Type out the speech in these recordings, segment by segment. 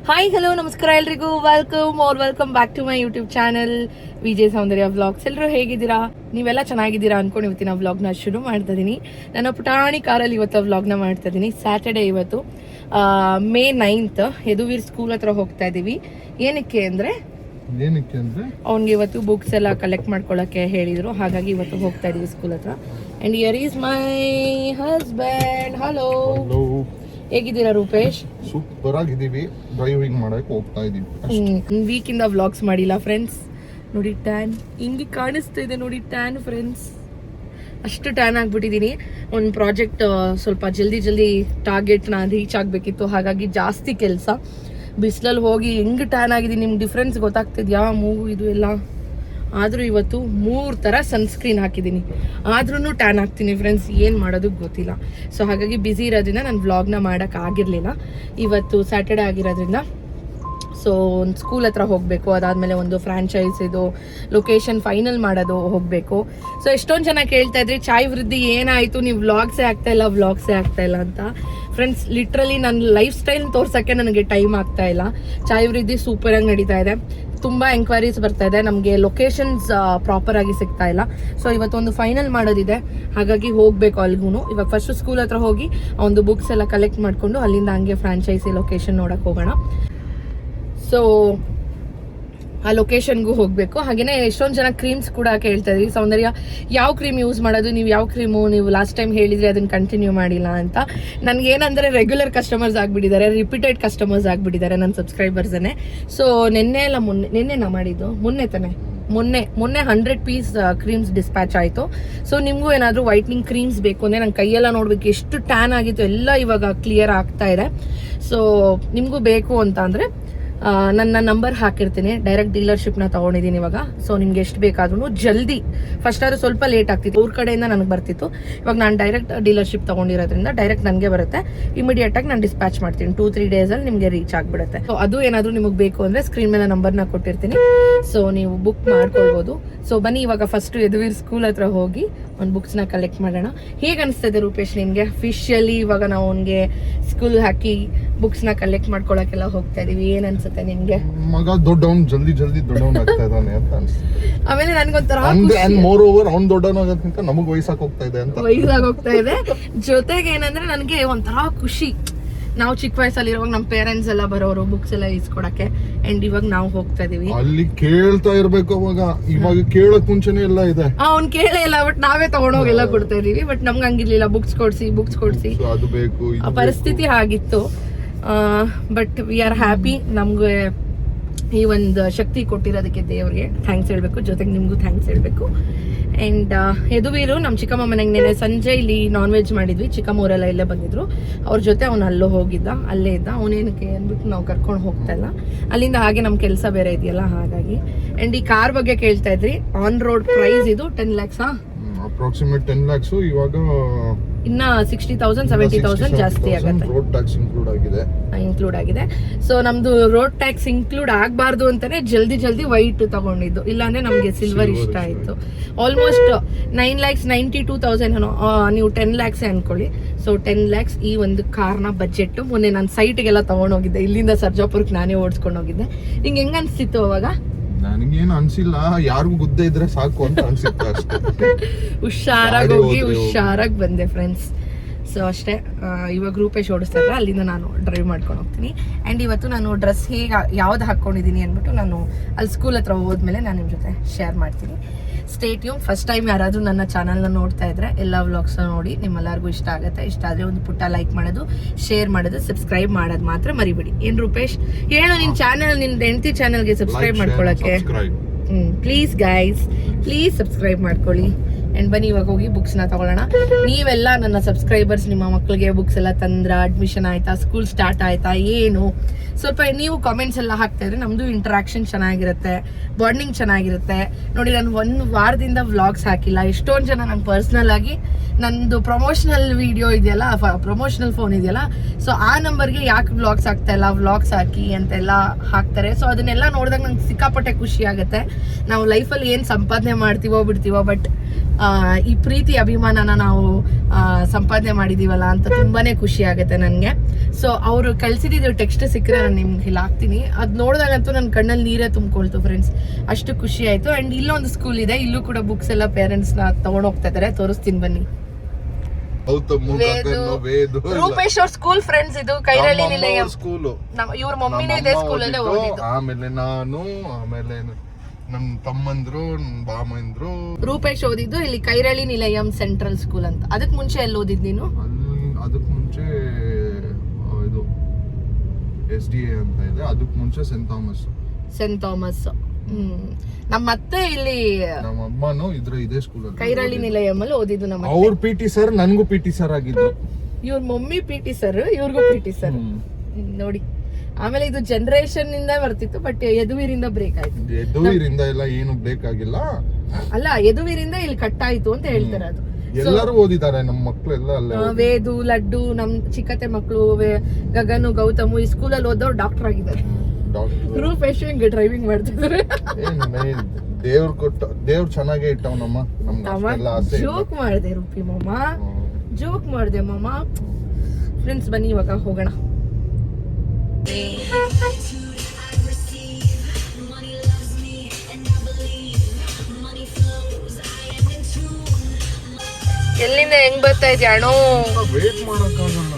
Hi hello ನಮಸ್ಕಾರ ಎಲ್ರಿಗೂ welcome back to my YouTube channel Vijay Soundarya vlogs. ಎಲ್ಲರೂ ಹೇಗಿದ್ದೀರಾ? ನೀವೆಲ್ಲ ಚೆನ್ನಾಗಿದ್ದೀರಾ ಅನ್ಕೊಂಡು ಇವತ್ತಿನ ವ್ಲಾಗ್ನ ಶುರು ಮಾಡ್ತಾ ಇದ್ದೀನಿ. ನಾನು ಪುಟಾಣಿ ಕಾರಲ್ಲಿ ಇವತ್ತು ವ್ಲಾಗ್ನ ಮಾಡ್ತಾ ಇದ್ದೀನಿ. ಸ್ಯಾಟರ್ಡೇ ಇವತ್ತು May 9th ಯದುವೀರ್ ಸ್ಕೂಲ್ ಹತ್ರ ಹೋಗ್ತಾ ಇದ್ದೀವಿ. ಏನಕ್ಕೆ ಅಂದ್ರೆ ಅವ್ನಿಗೆ ಇವತ್ತು ಬುಕ್ಸ್ ಎಲ್ಲ ಕಲೆಕ್ಟ್ ಮಾಡ್ಕೊಳ್ಳೋಕ್ಕೆ ಹೇಳಿದ್ರು, ಹಾಗಾಗಿ ಇವತ್ತು ಹೋಗ್ತಾ ಇದೀವಿ ಸ್ಕೂಲ್ ಹತ್ರ. And here is my husband. Hello, ಹೇಗಿದ್ದೀರಾ ರೂಪೇಶ್? ಸೂಪರ್ ಆಗಿದ್ದೀವಿ. ಡ್ರೈವಿಂಗ್ ಮಾಡಕ್ಕೆ ಹೋಗ್ತಾ ಇದೀವಿ. ವೀಕ್ ಇಂದ ವ್ಲಾಗ್ಸ್ ಮಾಡಿಲ್ಲ ಫ್ರೆಂಡ್ಸ್. ನೋಡಿ ಟ್ಯಾನ್ ಹಿಂಗೆ ಕಾಣಿಸ್ತಾ ಇದೆ, ನೋಡಿ ಟ್ಯಾನ್ ಫ್ರೆಂಡ್ಸ್. ಅಷ್ಟು ಟ್ಯಾನ್ ಆಗ್ಬಿಟ್ಟಿದ್ದೀನಿ. ಒಂದು ಪ್ರಾಜೆಕ್ಟ್ ಸ್ವಲ್ಪ ಜಲ್ದಿ ಟಾರ್ಗೆಟ್ನ ರೀಚ್ ಆಗಬೇಕಿತ್ತು, ಹಾಗಾಗಿ ಜಾಸ್ತಿ ಕೆಲಸ. ಬಿಸಿಲಲ್ಲಿ ಹೋಗಿ ಹೆಂಗೆ ಟ್ಯಾನ್ ಆಗಿದ್ದೀನಿ, ನಿಮ್ಗೆ ಡಿಫ್ರೆನ್ಸ್ ಗೊತ್ತಾಗ್ತಿದ್ಯಾ? ಮೂಗು ಇದು ಎಲ್ಲ. ಆದರೂ ಇವತ್ತು 3 ಥರ ಸನ್ಸ್ಕ್ರೀನ್ ಹಾಕಿದ್ದೀನಿ, ಆದ್ರೂ ಟ್ಯಾನ್ ಆಗ್ತೀನಿ ಫ್ರೆಂಡ್ಸ್. ಏನು ಮಾಡೋದು ಗೊತ್ತಿಲ್ಲ. ಸೊ ಹಾಗಾಗಿ ಬ್ಯುಸಿ ಇರೋದ್ರಿಂದ ನಾನು ವ್ಲಾಗ್ನ ಮಾಡೋಕ್ಕಾಗಿರಲಿಲ್ಲ. ಇವತ್ತು ಸ್ಯಾಟರ್ಡೆ ಆಗಿರೋದ್ರಿಂದ ಸೊ ಒಂದು ಸ್ಕೂಲ್ ಹತ್ರ ಹೋಗಬೇಕು, ಅದಾದಮೇಲೆ ಒಂದು ಫ್ರಾಂಚೈಸಿದು ಲೊಕೇಶನ್ ಫೈನಲ್ ಮಾಡೋದು ಹೋಗಬೇಕು. ಸೊ ಎಷ್ಟೊಂದು ಜನ ಕೇಳ್ತಾ ಇದ್ರಿ, ಚಾಯ್ ವೃದ್ಧಿ ಏನಾಯಿತು, ನೀವು ವ್ಲಾಗ್ಸೇ ಆಗ್ತಾ ಇಲ್ಲ ಅಂತ. ಫ್ರೆಂಡ್ಸ್, ಲಿಟ್ರಲಿ ನನ್ನ ಲೈಫ್ ಸ್ಟೈಲ್ ತೋರ್ಸೋಕ್ಕೆ ನನಗೆ ಟೈಮ್ ಆಗ್ತಾ ಇಲ್ಲ. ಚಾಯ್ ವೃದ್ಧಿ ಸೂಪರಾಗಿ ನಡೀತಾ ಇದೆ. ತುಂಬ ಎಂಕ್ವೈರೀಸ್ ಬರ್ತಾ ಇದೆ, ನಮಗೆ ಲೊಕೇಶನ್ಸ್ ಪ್ರಾಪರ್ ಆಗಿ ಸಿಗ್ತಾ ಇಲ್ಲ. ಸೊ ಇವತ್ತೊಂದು ಫೈನಲ್ ಮಾಡೋದಿದೆ, ಹಾಗಾಗಿ ಹೋಗಬೇಕು ಅಲ್ಲಿಗೂ. ಇವಾಗ ಫಸ್ಟ್ ಸ್ಕೂಲ್ ಹತ್ರ ಹೋಗಿ ಒಂದು ಬುಕ್ಸ್ ಎಲ್ಲ ಕಲೆಕ್ಟ್ ಮಾಡಿಕೊಂಡು ಅಲ್ಲಿಂದ ಹಂಗೆ ಫ್ರಾಂಚೈಸಿ ಲೊಕೇಶನ್ ನೋಡಕ್ಕೆ ಹೋಗೋಣ. ಸೊ ಆ ಲೊಕೇಶನ್ಗೂ ಹೋಗಬೇಕು. ಹಾಗೆಯೇ ಎಷ್ಟೊಂದು ಜನ ಕ್ರೀಮ್ಸ್ ಕೂಡ ಕೇಳ್ತಾ ಇದ್ರಿ, ಸೌಂದರ್ಯ ಯಾವ ಕ್ರೀಮ್ ಯೂಸ್ ಮಾಡೋದು, ನೀವು ಯಾವ ಕ್ರೀಮು ನೀವು ಲಾಸ್ಟ್ ಟೈಮ್ ಹೇಳಿದ್ರಿ ಅದನ್ನು ಕಂಟಿನ್ಯೂ ಮಾಡಿಲ್ಲ ಅಂತ. ನನಗೇನಂದರೆ ರೆಗ್ಯುಲರ್ ಕಸ್ಟಮರ್ಸ್ ಆಗಿಬಿಟ್ಟಿದ್ದಾರೆ, ರಿಪೀಟೆಡ್ ಕಸ್ಟಮರ್ಸ್ ಆಗಿಬಿಟ್ಟಿದ್ದಾರೆ ನನ್ನ ಸಬ್ಸ್ಕ್ರೈಬರ್ಸನ್ನೇ. ಸೊ ನಿನ್ನೆ ನಾ ಮಾಡಿದ್ದು ಮೊನ್ನೆ 100 ಪೀಸ್ ಕ್ರೀಮ್ಸ್ ಡಿಸ್ಪ್ಯಾಚ್ ಆಯಿತು. ಸೊ ನಿಮಗೂ ಏನಾದರೂ ವೈಟ್ನಿಂಗ್ ಕ್ರೀಮ್ಸ್ ಬೇಕು ಅಂದರೆ ನನ್ನ ಕೈಯೆಲ್ಲ ನೋಡಬೇಕು ಎಷ್ಟು ಟ್ಯಾನ್ ಆಗಿತ್ತು, ಎಲ್ಲ ಇವಾಗ ಕ್ಲಿಯರ್ ಆಗ್ತಾ ಇದೆ. ಸೊ ನಿಮಗೂ ಬೇಕು ಅಂತ ಅಂದರೆ ನನ್ನ ನಂಬರ್ ಹಾಕಿರ್ತೀನಿ. ಡೈರೆಕ್ಟ್ ಡೀಲರ್ಶಿಪ್ನ ತೊಗೊಂಡಿದ್ದೀನಿ ಇವಾಗ. ಸೊ ನಿಮ್ಗೆ ಎಷ್ಟು ಬೇಕಾದ್ರೂ ಜಲ್ದಿ, ಫಸ್ಟ್ ಆದ್ರೂ ಸ್ವಲ್ಪ ಲೇಟ್ ಆಗ್ತಿತ್ತು, ಅವ್ರ ಕಡೆಯಿಂದ ನನಗೆ ಬರ್ತಿತ್ತು. ಇವಾಗ ನಾನು ಡೈರೆಕ್ಟ್ ಡೀಲರ್ಶಿಪ್ ತೊಗೊಂಡಿರೋದ್ರಿಂದ ಡೈರೆಕ್ಟ್ ನನಗೆ ಬರುತ್ತೆ. ಇಮಿಡಿಯೇಟಾಗಿ ನಾನು ಡಿಸ್ಪ್ಯಾಚ್ ಮಾಡ್ತೀನಿ, 2-3 ಡೇಸಲ್ಲಿ ನಿಮಗೆ ರೀಚ್ ಆಗಿಬಿಡುತ್ತೆ. ಸೊ ಅದು ಏನಾದರೂ ನಿಮಗೆ ಬೇಕು ಅಂದರೆ ಸ್ಕ್ರೀನ್ ಮೇಲೆ ನಂಬರ್ನ ಕೊಟ್ಟಿರ್ತೀನಿ, ಸೊ ನೀವು ಬುಕ್ ಮಾಡ್ಕೊಳ್ಬೋದು. ಸೊ ಬನ್ನಿ ಇವಾಗ ಫಸ್ಟ್ ಯದುವೀರ್ ಸ್ಕೂಲ್ ಹತ್ರ ಹೋಗಿ ಒಂದು ಬುಕ್ಸ್ನ ಕಲೆಕ್ಟ್ ಮಾಡೋಣ. ಹೇಗೆ ಅನಿಸ್ತದೆ ರೂಪೇಶ್ ನಿಮಗೆ? ಅಫಿಷಿಯಲಿ ಇವಾಗ ನಾವು ಅವನಿಗೆ ಸ್ಕೂಲ್ ಹಾಕಿ ಬುಕ್ಸ್ನ ಕಲೆಕ್ಟ್ ಮಾಡ್ಕೊಳಕ್ಕೆಲ್ಲ ಹೋಗ್ತಾ ಇದೀವಿ. ಏನ್ ಅನ್ಸುತ್ತೆ ನಿಮ್ಗೆ? ಮಗ ದೊಡ್ಡವನ್ ಜಲ್ದಿ ದೊಡ್ಡವನ್ ಆಗ್ತಾ ಇದ್ದಾನೆ ಅಂತ ಅನ್ಸುತ್ತೆ. ಆಮೇಲೆ ನನ್ಗೊಂಥರ ಮೋರ್ ಓವರ್ ಅವ್ನ್ ದೊಡ್ಡವನಾಗೋದ್ಕಿಂತ ನಮಗ್ ವಯಸ್ಸಾಗಿ ಹೋಗ್ತಾ ಇದೆ. ಜೊತೆಗೆ ಏನಂದ್ರೆ ನನಗೆ ಒಂಥರ ಖುಷಿ. ನಾವು ಚಿಕ್ಕ ವಯಸ್ಸಲ್ಲಿರುವಾಗ ನಮ್ಮ ಪೇರೆಂಟ್ಸ್ ಎಲ್ಲ ಬರೋರು ಬುಕ್ಸ್ ಎಲ್ಲ ಇಸ್ಕೊಡಕ್ಕೆ, ಅಂಡ್ ಇವಾಗ ನಾವು ಹೋಗ್ತಾ ಇದೀವಿ. ಅಲ್ಲಿ ಕೇಳ್ತಾ ಇರ್ಬೇಕು ಅವಾಗ, ಇವಾಗ ಕೇಳಕ್ ಮುಂಚೆನೆ ಎಲ್ಲ ಇದೆ. ಅವ್ನ್ ಕೇಳೇ ಇಲ್ಲ, ಬಟ್ ನಾವೇ ತಗೊಂಡೋಗೆಲ್ಲ ಕೊಡ್ತಾ ಇದೀವಿ. ಬಟ್ ನಮ್ಗೆ ಹಂಗಿರ್ಲಿಲ್ಲ, ಬುಕ್ಸ್ ಕೊಡ್ಸಿ ಅದು ಬೇಕು, ಆ ಪರಿಸ್ಥಿತಿ ಆಗಿತ್ತು. But we are happy. ನಮ್ಗೆ ಈ ಒಂದು ಶಕ್ತಿ ಕೊಟ್ಟಿರೋದಕ್ಕೆ ದೇವ್ರಿಗೆ ಥ್ಯಾಂಕ್ಸ್ ಹೇಳ್ಬೇಕು, ಜೊತೆಗೆ ನಿಮ್ಗೂ ಥ್ಯಾಂಕ್ಸ್ ಹೇಳ್ಬೇಕು. ಅಂಡ್ ಯದುವೀರು ನಮ್ಮ ಚಿಕ್ಕಮ್ಮ ಮನೆಗೆ ನೆನೆ ಸಂಜೆ ಇಲ್ಲಿ ನಾನ್ ವೆಜ್ ಮಾಡಿದ್ವಿ. ಚಿಕ್ಕಮ್ಮವರೆಲ್ಲ ಇಲ್ಲೇ ಬಂದಿದ್ರು, ಅವ್ರ ಜೊತೆ ಅವ್ನು ಅಲ್ಲೇ ಇದ್ದ. ಅವನೇನಕ್ಕೆ ಅಂದ್ಬಿಟ್ಟು ನಾವು ಕರ್ಕೊಂಡು ಹೋಗ್ತಾ ಇಲ್ಲ, ಅಲ್ಲಿಂದ ಹಾಗೆ ನಮ್ಮ ಕೆಲಸ ಬೇರೆ ಇದೆಯಲ್ಲ ಹಾಗಾಗಿ. ಅಂಡ್ ಈ ಕಾರ್ ಬಗ್ಗೆ ಕೇಳ್ತಾ ಇದ್ರಿ, ಆನ್ ರೋಡ್ ಪ್ರೈಸ್ ಇದು 10 lakhs. Approximate 10 lakhs. ಇವಾಗ ಇನ್ನ 60,000 70,000 ಜಾಸ್ತಿ ಆಗುತ್ತೆ. ರೋಡ್ ಟ್ಯಾಕ್ಸ್ ಇನ್ಕ್ಲೂಡ್ ಆಗಿದೆ. ಸೊ ನಮ್ದು ರೋಡ್ ಟ್ಯಾಕ್ಸ್ ಇನ್ಕ್ಲೂಡ್ ಆಗಬಾರ್ದು ಅಂತಾನೆ ಜಲ್ದಿ ವೈಟ್ ತಗೊಂಡಿದ್ದು, ಇಲ್ಲಾಂದ್ರೆ ನಮ್ಗೆ ಸಿಲ್ವರ್ ಇಷ್ಟ ಆಯ್ತು. ಆಲ್ಮೋಸ್ಟ್ 9,92,000 ನೀವು 10 lakhs ಅನ್ಕೊಳ್ಳಿ. ಸೊ 10 lakhs ಈ ಒಂದು ಕಾರ್ನ ಬಜೆಟ್. ಮೊನ್ನೆ ನಾನು ಸೈಟ್ಗೆಲ್ಲ ತಗೊಂಡೋಗಿದ್ದೆ, ಇಲ್ಲಿಂದ ಸರ್ಜಾಪುರಕ್ಕೆ ನಾನೇ ಓಡಿಸ್ಕೊಂಡು ಹೋಗಿದ್ದೆ. ನಿಂಗೆ ಹೆಂಗ ಅನ್ಸಿತ್ತು ಅವಾಗ? ನನಗೇನು ಅನ್ಸಿಲ್ಲ, ಯಾರಿಗೂ ಗುದ್ದೆ ಇದ್ರೆ ಸಾಕು ಅಂತ ಅನ್ಸಿತ್ತು ಅಷ್ಟೇ. ಹುಷಾರಾಗಿ ಬಂದೆ ಫ್ರೆಂಡ್ಸ್. ಸೊ ಅಷ್ಟೇ. ಇವಾಗ ರೂಪೇಶ್ ಓಡಿಸ್ತಾ ಇದ್ರೆ ಅಲ್ಲಿಂದ ನಾನು ಡ್ರೈವ್ ಮಾಡ್ಕೊಂಡು ಹೋಗ್ತೀನಿ. ಆ್ಯಂಡ್ ಇವತ್ತು ನಾನು ಡ್ರೆಸ್ ಯಾವ್ದು ಹಾಕ್ಕೊಂಡಿದ್ದೀನಿ ಅಂದ್ಬಿಟ್ಟು ನಾನು ಅಲ್ಲಿ ಸ್ಕೂಲ್ ಹತ್ರ ಹೋದ್ಮೇಲೆ ನಾನು ನಿಮ್ಮ ಜೊತೆ ಶೇರ್ ಮಾಡ್ತೀನಿ. Stay tune. ಫಸ್ಟ್ ಟೈಮ್ ಯಾರಾದರೂ ನನ್ನ ಚಾನಲ್ನ ನೋಡ್ತಾ ಇದ್ರೆ ಎಲ್ಲ ವ್ಲಾಗ್ಸ್ ನೋಡಿ, ನಿಮ್ಮೆಲ್ಲರಿಗೂ ಇಷ್ಟ ಆಗುತ್ತೆ. ಇಷ್ಟ ಆದರೆ ಒಂದು ಪುಟ್ಟ ಲೈಕ್ ಮಾಡೋದು, ಶೇರ್ ಮಾಡೋದು, ಸಬ್ಸ್ಕ್ರೈಬ್ ಮಾಡೋದು ಮಾತ್ರ ಮರಿಬೇಡಿ. ಏನ್ ರೂಪೇಶ್ ಹೇಳು, ನಿನ್ನ ಚಾನಲ್, ನಿನ್ನ ಹೆಂಡತಿ ಚಾನಲ್ಗೆ ಸಬ್ಸ್ಕ್ರೈಬ್ ಮಾಡ್ಕೊಳ್ಳೋಕ್ಕೆ ಪ್ಲೀಸ್ ಗೈಸ್, ಪ್ಲೀಸ್ ಸಬ್ಸ್ಕ್ರೈಬ್ ಮಾಡ್ಕೊಳ್ಳಿ. ಆ್ಯಂಡ್ ಬನ್ನಿ ಇವಾಗ ಹೋಗಿ ಬುಕ್ಸ್ನ ತಗೊಳ್ಳೋಣ. ನೀವೆಲ್ಲ ನನ್ನ ಸಬ್ಸ್ಕ್ರೈಬರ್ಸ್, ನಿಮ್ಮ ಮಕ್ಕಳಿಗೆ ಬುಕ್ಸ್ ಎಲ್ಲ ತಂದ್ರ, ಅಡ್ಮಿಷನ್ ಆಯ್ತಾ, ಸ್ಕೂಲ್ ಸ್ಟಾರ್ಟ್ ಆಯ್ತಾ, ಏನು ಸ್ವಲ್ಪ ನೀವು ಕಾಮೆಂಟ್ಸ್ ಎಲ್ಲ ಹಾಕ್ತಾ ಇದ್ರೆ ನಮ್ದು ಇಂಟ್ರಾಕ್ಷನ್ ಚೆನ್ನಾಗಿರುತ್ತೆ, ಬಾಂಡಿಂಗ್ ಚೆನ್ನಾಗಿರುತ್ತೆ. ನೋಡಿ, ನಾನು 1 ವಾರದಿಂದ ವ್ಲಾಗ್ಸ್ ಹಾಕಿಲ್ಲ. ಎಷ್ಟೊಂದು ಜನ ನಂಗೆ ಪರ್ಸ್ನಲ್ ಆಗಿ ನಂದು ಪ್ರಮೋಷನಲ್ ವಿಡಿಯೋ ಇದೆಯಲ್ಲ, ಪ್ರಮೋಷನಲ್ ಫೋನ್ ಇದೆಯಲ್ಲ, ಸೊ ಆ ನಂಬರ್ಗೆ ಯಾಕೆ ವ್ಲಾಗ್ಸ್ ಆಗ್ತಾ ಇಲ್ಲ, ವ್ಲಾಗ್ಸ್ ಹಾಕಿ ಅಂತೆಲ್ಲ ಹಾಕ್ತಾರೆ. ಸೊ ಅದನ್ನೆಲ್ಲ ನೋಡಿದಾಗ ನಂಗೆ ಸಿಕ್ಕಾಪಟ್ಟೆ ಖುಷಿ ಆಗುತ್ತೆ. ನಾವು ಲೈಫಲ್ಲಿ ಏನು ಸಂಪಾದನೆ ಮಾಡ್ತೀವೋ ಬಿಡ್ತೀವೋ, ಬಟ್ ಈ ಪ್ರೀತಿ ಅಭಿಮಾನನ ನಾವು ಸಂಪಾದನೆ ಮಾಡಿದೀವಲ್ಲ ಅಂತ ತುಂಬಾನೇ ಖುಷಿ ಆಗುತ್ತೆ ನನಗೆ. ಸೊ ಅವರು ಕಳ್ಸಿದ್ದು ಟೆಕ್ಸ್ಟ್ ಸಿಕ್ಕರೆ ನಾನು ನಿಮ್ಗೆ ಇಲ್ಲಿ ಹಾಕ್ತೀನಿ. ಅದು ನೋಡಿದಾಗಂತೂ ನನ್ನ ಕಣ್ಣಲ್ಲಿ ನೀರೇ ತುಂಬಿಕೊಳ್ತು ಫ್ರೆಂಡ್ಸ್, ಅಷ್ಟು ಖುಷಿ ಆಯಿತು. ಆ್ಯಂಡ್ ಇಲ್ಲೊಂದು ಸ್ಕೂಲ್ ಇದೆ, ಇಲ್ಲೂ ಕೂಡ ಬುಕ್ಸ್ ಎಲ್ಲ ಪೇರೆಂಟ್ಸ್ನ ತೊಗೊಂಡು ಹೋಗ್ತಾ ಇದ್ದಾರೆ, ತೋರಿಸ್ತೀನಿ ಬನ್ನಿ. ರೂಪೇಶ್ ಅವ್ರ ಸ್ಕೂಲ್ ಫ್ರೆಂಡ್ಸ್, ಇದು ಕೈರಳ್ಳಿ ನಿಲಯ ಸ್ಕೂಲ್. ಇವ್ರ ಮಮ್ಮಿನೇ ಇದೇ ಸ್ಕೂಲಲ್ಲೇ ಓದಿದ್ದು. ಆಮೇಲೆ ನಾನು, ಆಮೇಲೆ ನಮ್ ತಮ್ಮಂದ್ರು, ಬಾಮಂದ್ರು. ರೂಪೇಶ್ ಓದಿದ್ದು ಇಲ್ಲಿ ಕೈರಳ್ಳಿ ನಿಲಯಂ ಸೆಂಟ್ರಲ್ ಸ್ಕೂಲ್ ಅಂತ. ಅದಕ್ ಮುಂಚೆ ಎಲ್ಲಿ ಓದಿದ್ ನೀನು? ಅದಕ್ ಮುಂಚೆ ಇದು SDA ಅಂತ ಇದೆ, ಅದಕ್ ಮುಂಚೆ ಸೆಂಟ್ ಥಾಮಸ್. ನಮ್ಮ ಅತ್ತೆ ಇಲ್ಲಿ, ನಮ್ಮ ಅಮ್ಮನು ಇದೇ ಸ್ಕೂಲ್ ಕೈರಳ್ಳಿ ನಿಲಯಂ ಅಲ್ಲಿ ಓದಿದ್ದು. ನಮ್ಮ ಅವ್ರ PT ಸರ್, ನನ್ಗೂ PT ಸರ್ ಆಗಿದ್ದು. ಇವ್ರ ಮಮ್ಮಿ PT ಸರ್, ಇವ್ರಿಗೂ PT ಸರ್ ನೋಡಿ. ಆಮೇಲೆ ಇದು ಜನರೇಷನ್ ಇಂದ ಬರ್ತಿತ್ತು, ಬಟ್ ಯದುವೀರಿಂದ ಬ್ರೇಕ್ ಆಯ್ತು. ಯದುವೀರಿಂದ ಎಲ್ಲ ಏನು ಬ್ರೇಕ್ ಆಗಿಲ್ಲ, ಅಲ್ಲ ಯದುವೀರಿಂದ ಇಲ್ಲಿ ಕಟ್ ಆಯ್ತು ಅಂತ ಹೇಳ್ತಾರೆ. ಅದು ಎಲ್ಲರೂ ಓದಿದ್ದಾರೆ, ನಮ್ಮ ಮಕ್ಳು ಎಲ್ಲ ಅಲ್ಲೇ. ವೇದು, ಲಡ್ಡು, ನಮ್ ಚಿಕ್ಕತೆ ಮಕ್ಳು ಗಗನು, ಗೌತಮು ಈ ಸ್ಕೂಲಲ್ಲಿ ಓದೋರು ಡಾಕ್ಟರ್ ಆಗಿದ್ದಾರೆ. ರೂಪೇಶ್ ಹಿಂಗೆ ಡ್ರೈವಿಂಗ್ ಮಾಡ್ತಿದ್ದಾರೆ. ದೇವ್ರು ಚೆನ್ನಾಗೇ ಇಟ್ಟವನಮ್ಮ. ಜೋಕ್ ಮಾಡಿದೆ ರೂಪಿ ಮಾಮ, ಜೋಕ್ ಮಾಡಿದೆ ಮಾಮ. ಫ್ರೆಂಡ್ಸ್ ಬನ್ನಿ ಇವಾಗ ಹೋಗೋಣ. ಎಲ್ಲಿಂದ ಹೆಂಗ್ ಬರ್ತಾ ಇದೆಯಾ ಅಣ್ಣೋ? ವೇಟ್ ಮಾಡೋಕ್ಕಾಗಲ್ಲ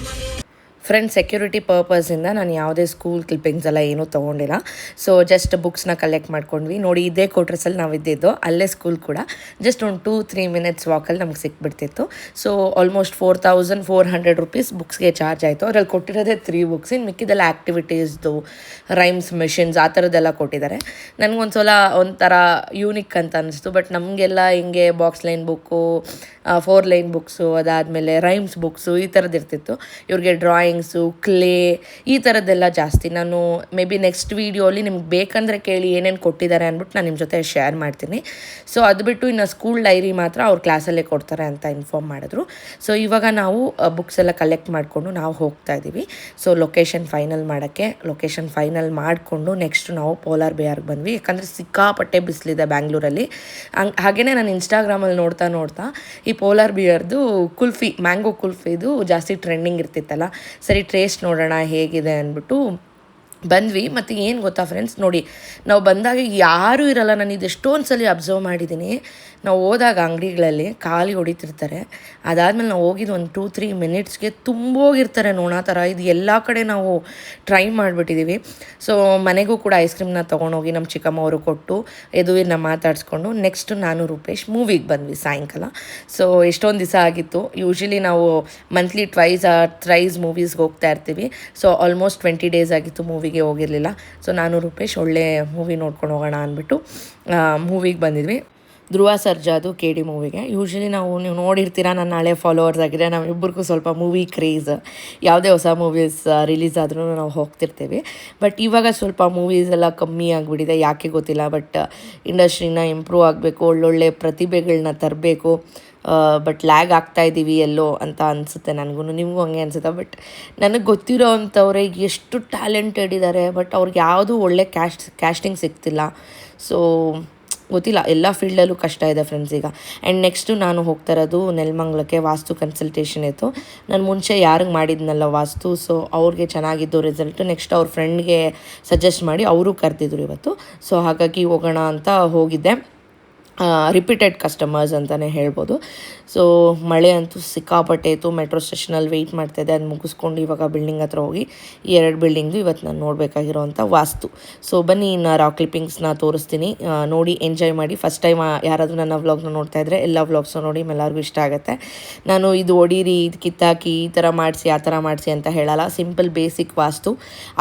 ಫ್ರೆಂಡ್ಸ್. ಸೆಕ್ಯೂರಿಟಿ ಪರ್ಪಸಿಂದ ನಾನು ಯಾವುದೇ ಸ್ಕೂಲ್ ಕ್ಲಿಪ್ಪಿಂಗ್ಸ್ ಎಲ್ಲ ಏನೂ ತೊಗೊಂಡಿಲ್ಲ. ಸೊ ಜಸ್ಟ್ ಬುಕ್ಸ್ನ ಕಲೆಕ್ಟ್ ಮಾಡ್ಕೊಂಡ್ವಿ. ನೋಡಿ ಇದೇ ಕ್ವಾರ್ಟರ್ಸಲ್ಲಿ ನಾವು ಇದ್ದಿದ್ದು, ಅಲ್ಲೇ ಸ್ಕೂಲ್ ಕೂಡ. ಜಸ್ಟ್ ಒಂದು 2-3 ಮಿನಿಟ್ಸ್ ವಾಕಲ್ಲಿ ನಮ್ಗೆ ಸಿಕ್ಬಿಡ್ತಿತ್ತು. ಸೊ ಆಲ್ಮೋಸ್ಟ್ 4400 ರೂಪೀಸ್ ಬುಕ್ಸ್ಗೆ ಚಾರ್ಜ್ ಆಯಿತು. ಅದ್ರಲ್ಲಿ ಕೊಟ್ಟಿರೋದೇ 3 ಬುಕ್ಸ್, ಇನ್ನು ಮಿಕ್ಕಿದೆಲ್ಲ ಆ್ಯಕ್ಟಿವಿಟೀಸ್ದು, ರೈಮ್ಸ್, ಮಿಷನ್ಸ್ ಆ ಥರದ್ದೆಲ್ಲ ಕೊಟ್ಟಿದ್ದಾರೆ. ನನಗೊಂದು ಸಲ ಒಂಥರ ಯೂನಿಕ್ ಅಂತ ಅನ್ನಿಸ್ತು. ಬಟ್ ನಮಗೆಲ್ಲ ಹಿಂಗೆ box line book, 4 line books, ಅದಾದಮೇಲೆ ರೈಮ್ಸ್ ಬುಕ್ಸು ಈ ಥರದ್ದು ಇರ್ತಿತ್ತು. ಇವ್ರಿಗೆ ಡ್ರಾಯಿಂಗ್ಸು, ಕ್ಲೇ ಈ ಥರದ್ದೆಲ್ಲ ಜಾಸ್ತಿ. ನಾನು ಮೇ ಬಿ ನೆಕ್ಸ್ಟ್ ವೀಡಿಯೋಲಿ ನಿಮ್ಗೆ ಬೇಕಂದರೆ ಕೇಳಿ ಏನೇನು ಕೊಟ್ಟಿದ್ದಾರೆ ಅಂದ್ಬಿಟ್ಟು ನಾನು ನಿಮ್ಮ ಜೊತೆ ಶೇರ್ ಮಾಡ್ತೀನಿ. ಸೊ ಅದು ಬಿಟ್ಟು ಇನ್ನು ಸ್ಕೂಲ್ ಡೈರಿ ಮಾತ್ರ ಅವ್ರ ಕ್ಲಾಸಲ್ಲೇ ಕೊಡ್ತಾರೆ ಅಂತ ಇನ್ಫಾರ್ಮ್ ಮಾಡಿದ್ರು. ಸೊ ಇವಾಗ ನಾವು ಬುಕ್ಸ್ ಎಲ್ಲ ಕಲೆಕ್ಟ್ ಮಾಡಿಕೊಂಡು ನಾವು ಹೋಗ್ತಾ ಇದ್ದೀವಿ. ಸೊ ಲೊಕೇಶನ್ ಫೈನಲ್ ಮಾಡೋಕ್ಕೆ, ಲೊಕೇಶನ್ ಫೈನಲ್ ಮಾಡಿಕೊಂಡು ನೆಕ್ಸ್ಟ್ ನಾವು ಪೋಲಾರ್ ಬೇರ್ಗೆ ಬಂದ್ವಿ. ಯಾಕಂದರೆ ಸಿಕ್ಕಾಪಟ್ಟೆ ಬಿಸಿಲಿದೆ ಬ್ಯಾಂಗ್ಳೂರಲ್ಲಿ. ಹಾಗೆಯೇ ನಾನು ಇನ್ಸ್ಟಾಗ್ರಾಮಲ್ಲಿ ನೋಡ್ತಾ ಈ ಪೋಲಾರ್ ಬಿಯರ್ದು ಕುಲ್ಫಿ, ಮ್ಯಾಂಗೋ ಕುಲ್ಫಿದು ಜಾಸ್ತಿ ಟ್ರೆಂಡಿಂಗ್ ಇರ್ತಿತ್ತಲ್ಲ, ಸರಿ ಟೇಸ್ಟ್ ನೋಡೋಣ ಹೇಗಿದೆ ಅಂದ್ಬಿಟ್ಟು ಬಂದ್ವಿ. ಮತ್ತು ಏನು ಗೊತ್ತಾ ಫ್ರೆಂಡ್ಸ್, ನೋಡಿ ನಾವು ಬಂದಾಗ ಯಾರೂ ಇರಲ್ಲ. ನಾನು ಇದು ಎಷ್ಟೊಂದು ಸಲ ಅಬ್ಸರ್ವ್ ಮಾಡಿದ್ದೀನಿ. ನಾವು ಹೋದಾಗ ಅಂಗಡಿಗಳಲ್ಲಿ ಖಾಲಿ ಹೊಡಿತಿರ್ತಾರೆ. ಅದಾದಮೇಲೆ ನಾವು ಹೋಗಿದ್ದು ಒಂದು 2-3 ಮಿನಿಟ್ಸ್ಗೆ ತುಂಬೋಗಿರ್ತಾರೆ ನೋಡೋ ಥರ. ಇದು ಎಲ್ಲ ಕಡೆ ನಾವು ಟ್ರೈ ಮಾಡಿಬಿಟ್ಟಿದ್ದೀವಿ. ಸೊ ಮನೆಗೂ ಕೂಡ ಐಸ್ ಕ್ರೀಮ್ನ ತೊಗೊಂಡೋಗಿ ನಮ್ಮ ಚಿಕ್ಕಮ್ಮ ಅವರು ಕೊಟ್ಟು ಯದುವೀರನ್ನ ಮಾತಾಡಿಸ್ಕೊಂಡು ನೆಕ್ಸ್ಟ್ ನಾನು ರೂಪೇಶ್ ಮೂವಿಗೆ ಬಂದ್ವಿ ಸಾಯಂಕಾಲ. ಸೊ ಎಷ್ಟೊಂದು ದಿವಸ ಆಗಿತ್ತು. ಯೂಶ್ವಲಿ ನಾವು ಮಂತ್ಲಿ ಥ್ರೈಸ್ ಮೂವೀಸ್ಗೆ ಹೋಗ್ತಾ ಇರ್ತೀವಿ. ಸೊ ಆಲ್ಮೋಸ್ಟ್ 20 ಡೇಸ್ ಆಗಿತ್ತು ಮೂವಿಗೆ ಹೋಗಿರಲಿಲ್ಲ. ಸೊ ನಾನು ರೂಪೇಶ್ ಒಳ್ಳೆ ಮೂವಿ ನೋಡ್ಕೊಂಡು ಹೋಗೋಣ ಅಂದ್ಬಿಟ್ಟು ಮೂವಿಗೆ ಬಂದಿದ್ವಿ. ಧ್ರುವ ಸರ್ಜಾದು KD ಮೂವಿಗೆ. ಯೂಶ್ವಲಿ ನೀವು ನೋಡಿರ್ತೀರ, ನನ್ನ ಹಳೆ ಫಾಲೋವರ್ಸ್ ಆಗಿದೆ, ನಾವಿಬ್ಬರಿಗೂ ಸ್ವಲ್ಪ ಮೂವಿ ಕ್ರೇಜ್. ಯಾವುದೇ ಹೊಸ ಮೂವೀಸ್ ರಿಲೀಸ್ ಆದ್ರೂ ನಾವು ಹೋಗ್ತಿರ್ತೀವಿ. ಬಟ್ ಇವಾಗ ಸ್ವಲ್ಪ ಮೂವೀಸ್ ಎಲ್ಲ ಕಮ್ಮಿ ಆಗಿಬಿಟ್ಟಿದೆ, ಯಾಕೆ ಗೊತ್ತಿಲ್ಲ. ಬಟ್ ಇಂಡಸ್ಟ್ರಿನ ಇಂಪ್ರೂವ್ ಆಗಬೇಕು, ಒಳ್ಳೊಳ್ಳೆ ಪ್ರತಿಭೆಗಳನ್ನ ತರಬೇಕು. ಬಟ್ ಲ್ಯಾಗ್ ಆಗ್ತಾಯಿದ್ದೀವಿ ಎಲ್ಲೋ ಅಂತ ಅನಿಸುತ್ತೆ ನನಗೂ, ನಿಮಗೂ ಹಂಗೆ ಅನಿಸುತ್ತೆ. ಬಟ್ ನನಗೆ ಗೊತ್ತಿರೋ ಅಂಥವ್ರೆ ಎಷ್ಟು ಟ್ಯಾಲೆಂಟೆಡ್ ಇದ್ದಾರೆ, ಬಟ್ ಅವ್ರಿಗೆ ಯಾವುದೂ ಒಳ್ಳೆ ಕ್ಯಾಸ್ಟಿಂಗ್ ಸಿಗ್ತಿಲ್ಲ. ಸೊ ಗೊತ್ತಿಲ್ಲ, ಎಲ್ಲ ಫೀಲ್ಡಲ್ಲೂ ಕಷ್ಟ ಇದೆ ಫ್ರೆಂಡ್ಸ್ ಈಗ. ಆ್ಯಂಡ್ ನೆಕ್ಸ್ಟು ನಾನು ಹೋಗ್ತಾ ಇರೋದು ನೆಲಮಂಗಲಕ್ಕೆ. ವಾಸ್ತು ಕನ್ಸಲ್ಟೇಷನ್ ಇತ್ತು. ನಾನು ಮುಂಚೆ ಯಾರಿಗೆ ಮಾಡಿದ್ನಲ್ಲ ವಾಸ್ತು, ಸೊ ಅವ್ರಿಗೆ ಚೆನ್ನಾಗಿದ್ದು ರಿಸಲ್ಟು. ನೆಕ್ಸ್ಟ್ ಅವ್ರ ಫ್ರೆಂಡ್ಗೆ ಸಜೆಸ್ಟ್ ಮಾಡಿ ಅವರು ಕರೆದಿದ್ರು ಇವತ್ತು. ಸೊ ಹಾಗಾಗಿ ಹೋಗೋಣ ಅಂತ ಹೋಗಿದ್ದೆ. ರಿಪೀಟೆಡ್ ಕಸ್ಟಮರ್ಸ್ ಅಂತಲೇ ಹೇಳ್ಬೋದು. ಸೊ ಮಳೆ ಅಂತೂ ಸಿಕ್ಕಾಪಟ್ಟೆ ಇತ್ತು. ಮೆಟ್ರೋ ಸ್ಟೇಷನಲ್ಲಿ ವೆಯ್ಟ್ ಮಾಡ್ತಾಯಿದ್ದೆ. ಅದು ಮುಗಿಸ್ಕೊಂಡು ಇವಾಗ ಬಿಲ್ಡಿಂಗ್ ಹತ್ರ ಹೋಗಿ ಈ 2 ಬಿಲ್ಡಿಂಗು ಇವತ್ತು ನಾನು ನೋಡಬೇಕಾಗಿರೋವಂಥ ವಾಸ್ತು. ಸೊ ಬನ್ನಿ ಇನ್ನು ರಾಕ್ ಕ್ಲಿಪ್ಪಿಂಗ್ಸ್ನ ತೋರಿಸ್ತೀನಿ, ನೋಡಿ ಎಂಜಾಯ್ ಮಾಡಿ. ಫಸ್ಟ್ ಟೈಮ್ ಯಾರಾದರೂ ನನ್ನ ವ್ಲಾಗ್ನ ನೋಡ್ತಾ ಇದ್ದರೆ ಎಲ್ಲ ವ್ಲಾಗ್ಸ್ನ ನೋಡಿ, ಎಲ್ಲರಿಗೂ ಇಷ್ಟ ಆಗುತ್ತೆ. ನಾನು ಇದು ಹೊಡೀರಿ, ಇದು ಕಿತ್ತಾಕಿ, ಈ ಥರ ಮಾಡಿಸಿ ಆ ಥರ ಮಾಡಿಸಿ ಅಂತ ಹೇಳಲ್ಲ. ಸಿಂಪಲ್ ಬೇಸಿಕ್ ವಾಸ್ತು.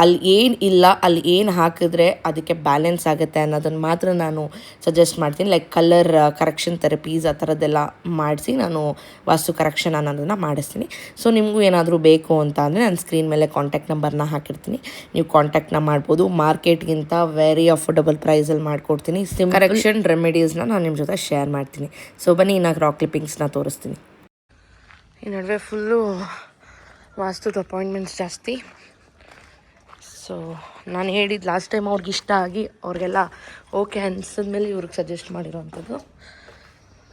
ಅಲ್ಲಿ ಏನು ಇಲ್ಲ, ಅಲ್ಲಿ ಏನು ಹಾಕಿದ್ರೆ ಅದಕ್ಕೆ ಬ್ಯಾಲೆನ್ಸ್ ಆಗುತ್ತೆ ಅನ್ನೋದನ್ನು ಮಾತ್ರ ನಾನು ಸಜೆಸ್ಟ್ ಮಾಡ್ತೀನಿ. ಲೈಕ್ ಕಲರ್ ಕರೆಕ್ಷನ್ ಥೆರಪೀಸ್ ಆ ಥರದ್ದೆಲ್ಲ ಮಾಡಿಸಿ ನಾನು ವಾಸ್ತು ಕರೆಕ್ಷನ್ ಅನ್ನೋದನ್ನು ಮಾಡಿಸ್ತೀನಿ. ಸೊ ನಿಮಗೂ ಏನಾದರೂ ಬೇಕು ಅಂತ ಅಂದರೆ ನಾನು ಸ್ಕ್ರೀನ್ ಮೇಲೆ ಕಾಂಟ್ಯಾಕ್ಟ್ ನಂಬರ್ನ ಹಾಕಿರ್ತೀನಿ, ನೀವು ಕಾಂಟ್ಯಾಕ್ಟ್ನ ಮಾಡ್ಬೋದು. ಮಾರ್ಕೆಟ್ಗಿಂತ ವೆರಿ ಅಫೋರ್ಡಬಲ್ ಪ್ರೈಸಲ್ಲಿ ಮಾಡಿಕೊಡ್ತೀನಿ. ಕರೆಕ್ಷನ್ ರೆಮಿಡೀಸ್ನ ನಾನು ನಿಮ್ಮ ಜೊತೆ ಶೇರ್ ಮಾಡ್ತೀನಿ. ಸೊ ಬನ್ನಿ ಇನ್ನು ರಾಕ್ ಕ್ಲಿಪ್ಪಿಂಗ್ಸ್ನ ತೋರಿಸ್ತೀನಿ. ಈ ನಡುವೆ ಫುಲ್ಲು ವಾಸ್ತುದ ಅಪಾಯಿಂಟ್ಮೆಂಟ್ಸ್ ಜಾಸ್ತಿ. ಸೊ ನಾನು ಹೇಳಿದ್ದು ಲಾಸ್ಟ್ ಟೈಮ್ ಅವ್ರಿಗೆ ಇಷ್ಟ ಆಗಿ ಅವ್ರಿಗೆಲ್ಲ ಓಕೆ ಅನ್ಸಿದ್ಮೇಲೆ ಇವ್ರಿಗೆ ಸಜೆಸ್ಟ್ ಮಾಡಿರೋವಂಥದ್ದು.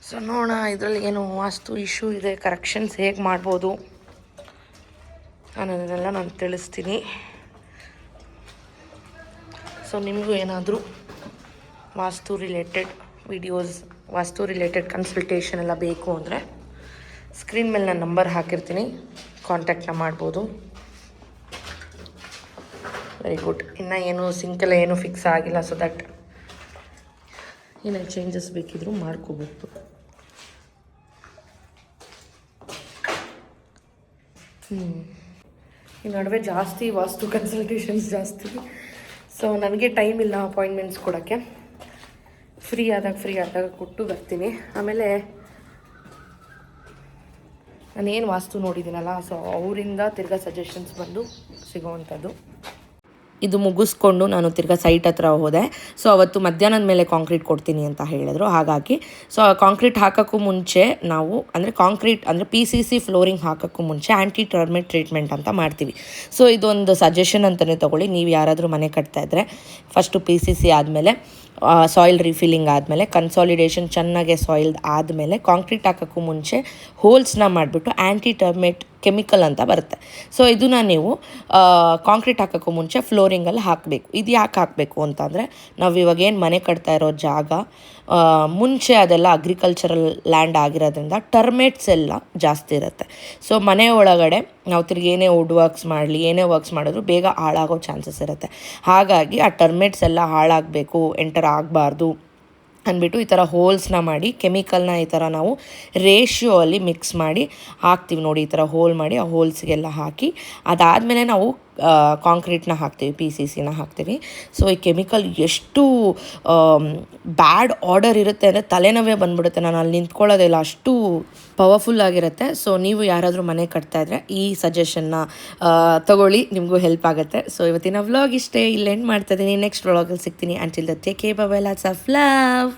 ಸೊ ನೋಡೋಣ ಇದರಲ್ಲಿ ಏನು ವಾಸ್ತು ಇಶ್ಯೂ ಇದೆ, ಕರೆಕ್ಷನ್ಸ್ ಹೇಗೆ ಮಾಡ್ಬೋದು ಅನ್ನೋದನ್ನೆಲ್ಲ ನಾನು ತಿಳಿಸ್ತೀನಿ. ಸೊ ನಿಮಗೂ ಏನಾದರೂ ವಾಸ್ತು ರಿಲೇಟೆಡ್ ವಿಡಿಯೋಸ್, ವಾಸ್ತು ರಿಲೇಟೆಡ್ ಕನ್ಸಲ್ಟೇಷನ್ ಎಲ್ಲ ಬೇಕು ಅಂದರೆ ಸ್ಕ್ರೀನ್ ಮೇಲೆ ನಾನು ನಂಬರ್ ಹಾಕಿರ್ತೀನಿ, ಕಾಂಟ್ಯಾಕ್ಟ್ನ ಮಾಡ್ಬೋದು. Very good. ಇನ್ನು ಏನು ಸಿಂಕೆಲ್ಲ ಏನು ಫಿಕ್ಸ್ ಆಗಿಲ್ಲ, ಸೊ ದಟ್ ಏನೇನು ಚೇಂಜಸ್ ಬೇಕಿದ್ರೂ ಮಾಡ್ಕೋಬೇಕು. ಈ ನಡುವೆ ಜಾಸ್ತಿ ವಾಸ್ತು ಕನ್ಸಲ್ಟೇಷನ್ಸ್ ಜಾಸ್ತಿ. ಸೊ ನನಗೆ ಟೈಮ್ ಇಲ್ಲ ಅಪಾಯಿಂಟ್ಮೆಂಟ್ಸ್ ಕೊಡೋಕ್ಕೆ. ಫ್ರೀ ಆದಾಗ ಕೊಟ್ಟು ಬರ್ತೀನಿ. ಆಮೇಲೆ ನಾನೇನು ವಾಸ್ತು ನೋಡಿದ್ದೀನಲ್ಲ, ಸೊ ಅವರಿಂದ ತಿರ್ಗಾ ಸಜೆಷನ್ಸ್ ಬಂದು ಸಿಗೋವಂಥದ್ದು. ಇದು ಮುಗಿಸ್ಕೊಂಡು ನಾನು ತಿರ್ಗಾ ಸೈಟ್ ಹತ್ರ ಹೋದೆ. ಸೊ ಅವತ್ತು ಮಧ್ಯಾಹ್ನದ ಮೇಲೆ ಕಾಂಕ್ರೀಟ್ ಕೊಡ್ತೀನಿ ಅಂತ ಹೇಳಿದ್ರು. ಹಾಗಾಗಿ ಸೊ ಕಾಂಕ್ರೀಟ್ ಹಾಕೋಕ್ಕೂ ಮುಂಚೆ ನಾವು ಕಾಂಕ್ರೀಟ್ PCC ಫ್ಲೋರಿಂಗ್ ಹಾಕೋಕ್ಕೂ ಮುಂಚೆ ಆ್ಯಂಟಿ ಟರ್ಮಿಟ್ ಟ್ರೀಟ್ಮೆಂಟ್ ಅಂತ ಮಾಡ್ತೀವಿ. ಸೊ ಇದೊಂದು ಸಜೆಷನ್ ಅಂತಲೇ ತೊಗೊಳ್ಳಿ. ನೀವು ಯಾರಾದರೂ ಮನೆ ಕಟ್ತಾ ಇದ್ದರೆ ಫಸ್ಟು PCC ಆದಮೇಲೆ ಸಾಯಿಲ್ ರಿಫಿಲ್ಲಿಂಗ್ ಆದಮೇಲೆ ಕನ್ಸಾಲಿಡೇಷನ್ ಚೆನ್ನಾಗೆ ಸಾಯಿಲ್ ಆದಮೇಲೆ ಕಾಂಕ್ರೀಟ್ ಹಾಕೋಕ್ಕೂ ಮುಂಚೆ ಹೋಲ್ಸ್ನ ಮಾಡಿಬಿಟ್ಟು ಆ್ಯಂಟಿ ಟರ್ಮಿಟ್ ಕೆಮಿಕಲ್ ಅಂತ ಬರುತ್ತೆ. ಸೊ ಇದನ್ನು ನೀವು ಕಾಂಕ್ರೀಟ್ ಹಾಕೋಕ್ಕೂ ಮುಂಚೆ ಫ್ಲೋರಿಂಗಲ್ಲಿ ಹಾಕಬೇಕು. ಇದು ಯಾಕೆ ಹಾಕಬೇಕು ಅಂತಂದರೆ, ನಾವು ಇವಾಗ ಏನು ಮನೆ ಕಟ್ತಾ ಇರೋ ಜಾಗ ಮುಂಚೆ ಅದೆಲ್ಲ ಅಗ್ರಿಕಲ್ಚರಲ್ ಲ್ಯಾಂಡ್ ಆಗಿರೋದ್ರಿಂದ ಟರ್ಮೇಟ್ಸ್ ಎಲ್ಲ ಜಾಸ್ತಿ ಇರುತ್ತೆ. ಸೊ ಮನೆ ಒಳಗಡೆ ನಾವು ತಿರ್ಗಿ ಏನೇ ವುಡ್ ವರ್ಕ್ಸ್ ಮಾಡಲಿ, ಏನೇ ವರ್ಕ್ಸ್ ಮಾಡಿದ್ರು ಬೇಗ ಹಾಳಾಗೋ ಚಾನ್ಸಸ್ ಇರುತ್ತೆ. ಹಾಗಾಗಿ ಆ ಟರ್ಮೇಟ್ಸ್ ಎಲ್ಲ ಹಾಳಾಗಬೇಕು, ಎಂಟರ್ ಆಗಬಾರ್ದು ಅಂದ್ಬಿಟ್ಟು ಈ ಥರ ಹೋಲ್ಸ್ನ ಮಾಡಿ ಕೆಮಿಕಲ್ನ ಈ ಥರ ನಾವು ರೇಷಿಯೋ ಅಲ್ಲಿ ಮಿಕ್ಸ್ ಮಾಡಿ ಹಾಕ್ತೀವಿ ನೋಡಿ. ಈ ಥರ ಹೋಲ್ ಮಾಡಿ ಆ ಹೋಲ್ಸ್ಗೆಲ್ಲ ಹಾಕಿ ಅದಾದಮೇಲೆ ನಾವು ಕಾಂಕ್ರೀಟ್ನ ಹಾಕ್ತೀವಿ, PCCನ ಹಾಕ್ತೀವಿ. ಸೊ ಈ ಕೆಮಿಕಲ್ ಎಷ್ಟು ಬ್ಯಾಡ್ ಆರ್ಡರ್ ಇರುತ್ತೆ ಅಂದರೆ ತಲೆನೋವೇ ಬಂದ್ಬಿಡುತ್ತೆ. ನಾನು ಅಲ್ಲಿ ನಿಂತ್ಕೊಳ್ಳೋದಿಲ್ಲ, ಅಷ್ಟು ಪವರ್ಫುಲ್ ಆಗಿರುತ್ತೆ. ಸೊ ನೀವು ಯಾರಾದರೂ ಮನೆ ಕಟ್ತಾ ಇದ್ದರೆ ಈ ಸಜೆಷನ್ನ ತಗೊಳ್ಳಿ, ನಿಮಗೂ ಹೆಲ್ಪ್ ಆಗುತ್ತೆ. ಸೊ ಇವತ್ತಿನ ವ್ಲಾಗ್ ಇಷ್ಟೇ, ಇಲ್ಲಿ ಎಂಡ್ ಮಾಡ್ತಾ ಇದ್ದೀನಿ. ನೆಕ್ಸ್ಟ್ ವ್ಲಾಗಲ್ಲಿ ಸಿಗ್ತೀನಿ. Until the take care, bye bye, lots of love.